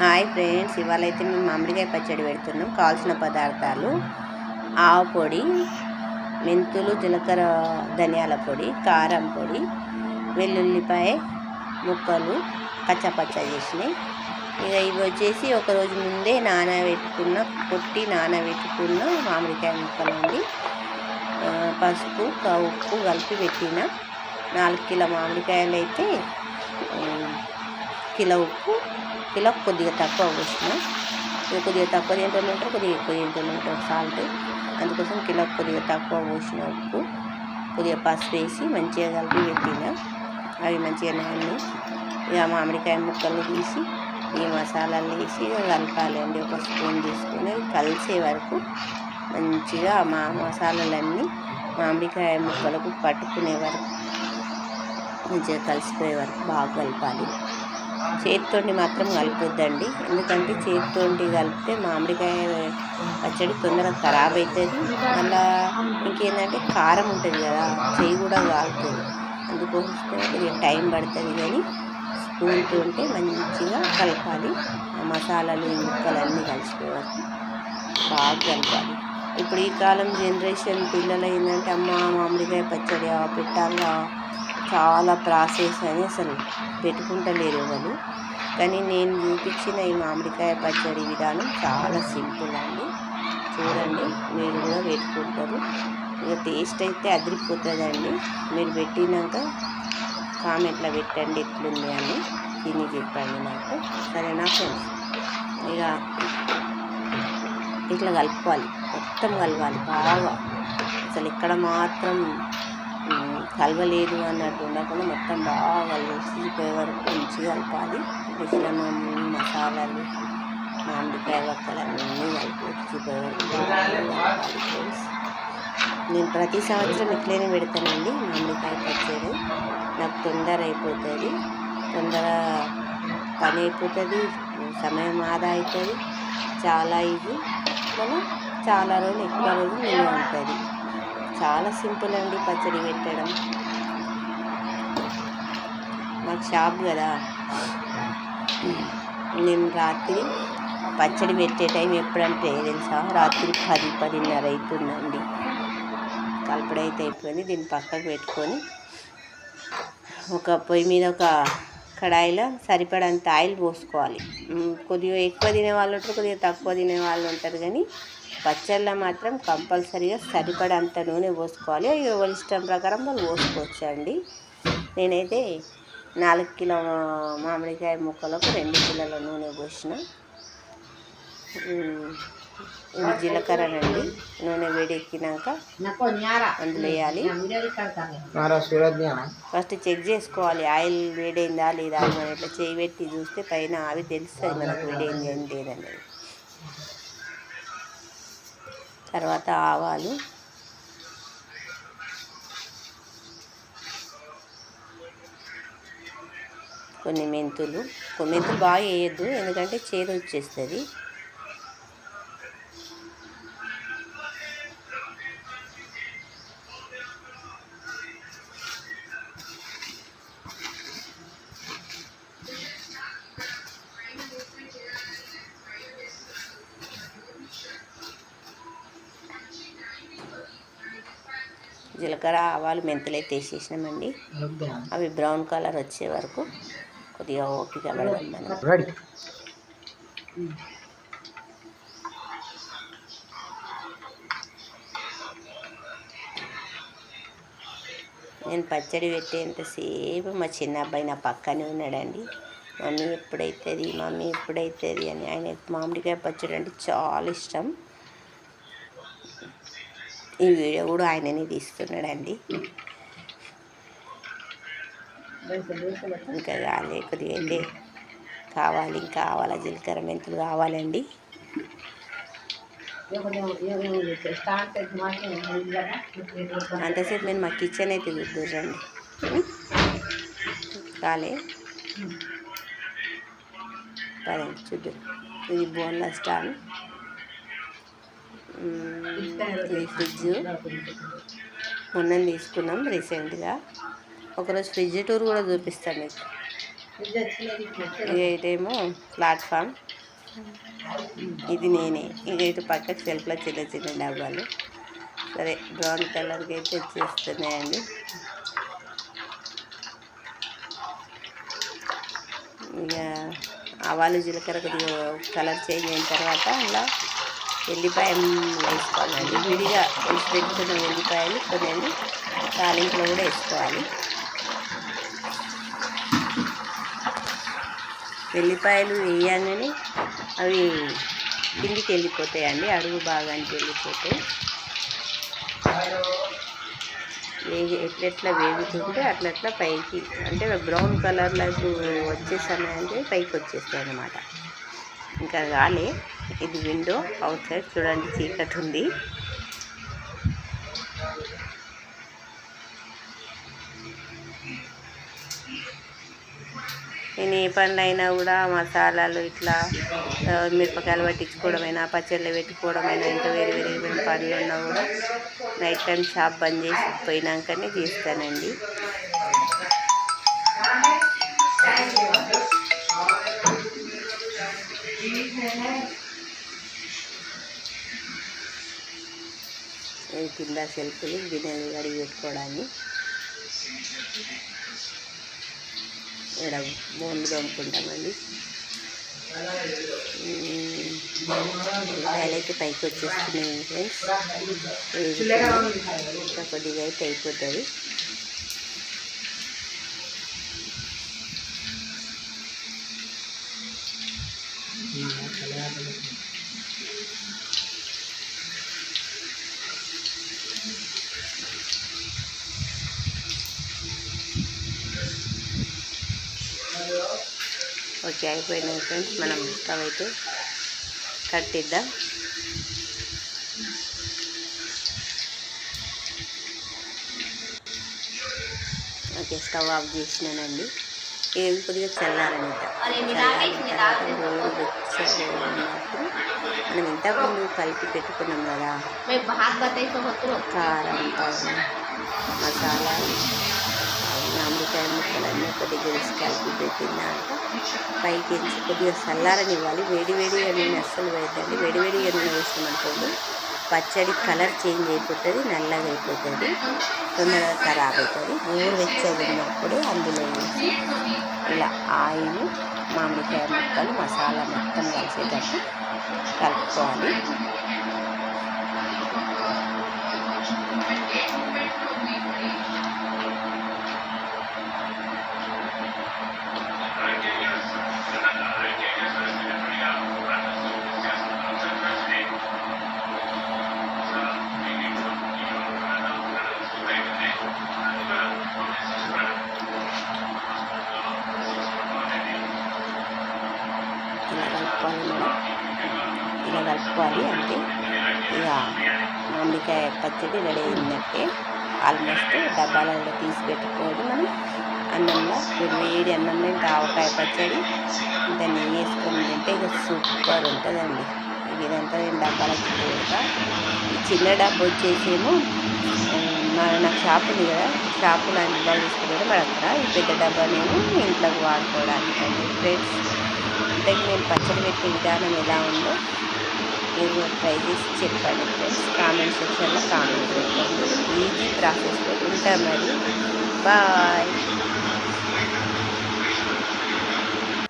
Hi friends, ఇవాళ అయితే మేము మామిడికాయ పచ్చడి పెడుతున్నాం. కావాల్సిన పదార్థాలు: ఆవు పొడి, మెంతులు, జీలకర్ర, ధనియాల పొడి, కారం పొడి, వెల్లుల్లిపాయ ముక్కలు కచ్చపచ్చ చేసినాయి. ఇక ఇవి వచ్చేసి ఒకరోజు ముందే కొట్టి నానబెట్టుకున్న మామిడికాయ ముక్కలు అండి. పసుపు ఉప్పు కలిపి పెట్టిన 4 కిలో మామిడికాయలు అయితే కిలో ఉప్పు, కిలో కొద్దిగా తక్కువ పోసిన. కొద్దిగా తక్కువ తింటూ ఉంటారు, కొద్దిగా ఎక్కువ తింటూ ఉంటారు సాల్ట్. అందుకోసం కిలో కొద్దిగా తక్కువ పోసిన ఉప్పు, కొద్దిగా పసుపు వేసి మంచిగా కలిపి పెట్టిన. అవి మంచిగా నాని ఇక మామిడికాయ ముక్కలు తీసి ఈ మసాలాలు వేసి కలపాలండి. ఒక స్పూన్ తీసుకుని కలిసే వరకు మంచిగా మసాలాలన్నీ మామిడికాయ ముక్కలకు పట్టుకునే వరకు మంచిగా కలిసిపోయే వరకు బాగా కలపాలి. చేతితోటి మాత్రం కలపొద్దండి, ఎందుకంటే చేతితోటి కలిపితే మామిడికాయ పచ్చడి తొందరగా ఖరాబ్ అవుతుంది. మళ్ళీ ఇంకేంటంటే కారం ఉంటుంది కదా, చెయ్యి కూడా కాలుతుంది. అందుకోసం కొద్దిగా టైం పడుతుంది, కానీ స్పూన్తో ఉంటే మంచిగా కలపాలి. ఆ మసాలాలు ముక్కలన్నీ కలిసిపోయే వరకు బాగా కలపాలి. ఇప్పుడు ఈ కాలం జనరేషన్ పిల్లలు ఏంటంటే అమ్మ మామిడికాయ పచ్చడి పెట్టాలా, చాలా ప్రాసెస్ అని అసలు పెట్టుకుంటలేరు ఎవరు. కానీ నేను చూపించిన ఈ మామిడికాయ పచ్చడి విధానం చాలా సింపుల్ అండి. చూడండి, మీరు కూడా పెట్టుకుంటారు. ఇక టేస్ట్ అయితే అదిరిపోతుందండి. మీరు పెట్టినాక కామెంట్లో పెట్టండి ఎట్లుంది అని, తిని చెప్పండి నాకు, సరేనా ఫ్రెండ్స్? ఇక ఇట్లా కలుపుకోవాలి, మొత్తం కలవాలి బాగా. అసలు ఇక్కడ మాత్రం కలవలేదు అన్నట్టు ఉండకుండా మొత్తం బాగా కలిసిపోయే వరకు మంచిగా కలపాలి. వేసిన మసాలాలు మామిడికాయ వక్కలన్నీ కలిసిపోయే వరకు కలపాలి ఫ్రెండ్స్. నేను ప్రతి సంవత్సరం ఇట్లనే పెడతానండి మామిడికాయ పచ్చడి. నాకు తొందర అయిపోతుంది, తొందర పని అయిపోతుంది, సమయం ఆదా అవుతుంది, చాలా ఈజీ. మనం చాలా రోజులు ఎక్కువ రోజులు నిల్వ ఉంటుంది. చాలా సింపుల్ అండి పచ్చడి పెట్టడం. మాకు షాప్ కదా, నేను రాత్రి పచ్చడి పెట్టే టైం ఎప్పుడంటే తెలుసా, రాత్రి 10-10:30 అవుతుందండి. కలపడైతే అయిపోయింది. దీన్ని పక్కకు పెట్టుకొని ఒక పొయ్యి మీద ఒక కడాయిలో సరిపడంత ఆయిల్ పోసుకోవాలి. కొద్దిగా ఎక్కువ తినే వాళ్ళు ఉంటారు, కొద్దిగా తక్కువ తినే వాళ్ళు ఉంటారు, కానీ పచ్చళ్ళలో మాత్రం కంపల్సరీగా సరిపడంత నూనె పోసుకోవాలి. ఎవరి ఇష్టం ప్రకారం వాళ్ళు పోసుకోవచ్చు అండి. నేనైతే 4 కిలో మామిడికాయ ముక్కలకు 2 కిలోల నూనె పోసిన. ఇది జీలకర్రనండి. నూనె వేడెక్కినాక అందులో వేయాలి. ఫస్ట్ చెక్ చేసుకోవాలి ఆయిల్ వేడైందా లేదా. మనం ఇట్లా చేయి పెట్టి చూస్తే పైన అవి తెలుస్తుంది మనకు వేడైంది ఏం లేదనేది. తర్వాత ఆవాలు, కొన్ని మెంతులు బాగా వేయద్దు, ఎందుకంటే చేదు వచ్చేస్తుంది. జీలకర్ర, ఆవాలు, మెంతులు అయితే వేసేసినామండి. అవి బ్రౌన్ కలర్ వచ్చే వరకు కొద్దిగా ఓపిక పడదాం మనం. నేను పచ్చడి పెట్టేంతసేపు మా చిన్న అబ్బాయి నా పక్కనే ఉన్నాడండి. మమ్మీ ఎప్పుడైతుంది అని. ఆయన మామిడికాయ పచ్చడి అంటే చాలా ఇష్టం. ఈ వీడియో కూడా ఆయననే తీస్తున్నాడండి. ఇంకా కొద్దిగా అయితే కావాలి, ఇంకా కావాలా, జీలకర్ర మెంతులు కావాలండి. అంతసేపు నేను మా కిచెన్ అయితే చూద్దురండి. కాలే పదండి చూద్దాం. ఇది బోన్ల స్టాండ్, ఇది ఫ్రిడ్జ్. మొన్న తీసుకున్నాం రీసెంట్గా. ఒకరోజు ఫ్రిడ్జ్ టూర్ కూడా చూపిస్తాను మీకు. ఇదేమో ప్లాట్ఫామ్, ఇది నేనే. ఇదైతే పక్కకు సెల్ఫ్లో చిన్న చిన్న డబ్బాలు. సరే, బ్రౌన్ కలర్కి అయితే వచ్చేస్తున్నాయండి. ఇక ఆవాలు జీలకర్ర కొద్దిగా కలర్ చేంజ్ అయిన తర్వాత అలా వెల్లిపాయలు వేసుకోవాలండి. విడిగా వేసి పెట్టుకున్న వెల్లిపాయలు కొన్ని తాలింపులో కూడా వేసుకోవాలి. వెల్లిపాయలు వేయగానే అవి కిందికి వెళ్ళిపోతాయండి, అడుగు భాగానికి వెళ్ళిపోతాయి. ఎట్లెట్లా వేగుతుంటే అట్లట్లా పైకి, అంటే బ్రౌన్ కలర్లకు వచ్చే సమయానికి పైకి వచ్చేస్తాయి అన్నమాట. ఇంకా రాలే. ఇది విండో అవుట్ సైడ్ చూడండి, చీకటి ఉంది. నేను ఏ పనులైనా కూడా మసాలాలు ఇట్లా మిరపకాయలు పట్టించుకోవడమైనా, పచ్చళ్ళు పెట్టుకోవడమైనా, ఇంకా వేరే వేరే ఏమైనా పనులు ఉన్నా కూడా నైట్ టైం షాప్ బంద్ చేసి పోయినాకనే చేస్తానండి. కింద సెల్ఫ్లు గిన్నెలు కడిగి పెట్టుకోవడానికి, ఇక్కడ బోన్లు తోముకుంటామండి. అయితే పైకి వచ్చేస్తున్నాయి ఫ్రెండ్స్. ఇంకా కొద్దిగా అయితే అయిపోతుంది. ఓకే, అయిపోయినాయి ఫ్రెండ్స్. మనం స్టవ్ అయితే కట్టిద్దాం. ఓకే, స్టవ్ ఆఫ్ చేసినానండి. ఏం కొద్దిగా చల్లారనిద్దాం. మనం ఇంతకుముందు కలిపి పెట్టుకున్నాం కదా, కారం, మసాలా, మామిడికాయ ముక్కలన్నీ కొద్దిగా వేసి కలిపి పెట్టినాక పైకి వేసి కొద్దిగా చల్లారనివ్వాలి. వేడివేడిగా నూనె అస్సలు వేయద్దండి. వేడివేడిగా నూనె వేసామనుకోండి పచ్చడి కలర్ చేంజ్ అయిపోతుంది, నల్లగా అయిపోతుంది, తొందరగా ఖరాబ్ అవుతుంది. వెచ్చగా ఉన్నప్పుడు అందులో వేసి ఇలా ఆయిల్, మామిడికాయ ముక్కలు, మసాలా మొత్తం కలిసేటట్టు కలుపుకోవాలి. ఇలా కలుపుకోవాలి. అంటే ఇక మామిడికాయ పచ్చడి రెడీ అయిందంటే ఆల్మోస్ట్ డబ్బాలలో తీసి పెట్టుకోవడం. మనం అన్నంలో వేడి అన్నంలో ఇంకా ఆవకాయ పచ్చడి దాన్ని వేసుకొని తింటే ఇక సూపర్ ఉంటుందండి. ఇదంతా నేను డబ్బాలకి పోతా. చిన్న డబ్బా వచ్చేసేమో నాకు షాప్ ఉంది కదా, షాపులో డబ్బాలు తీసుకుంటే పడతా. ఈ పెద్ద డబ్బా నేను ఇంట్లోకి వాడుకోవడానికి అండి ఫ్రెండ్స్. అంటే నేను పచ్చడి పెట్టే విధానం ఎలా ఉందో మీరు ట్రై చేసి చెప్పండి ఫ్రెండ్స్. కామెంట్ సెక్షన్లో కామెంట్ పెట్టండి. ఈజీ ప్రాసెస్లో ఉంటాం. మరి బాయ్.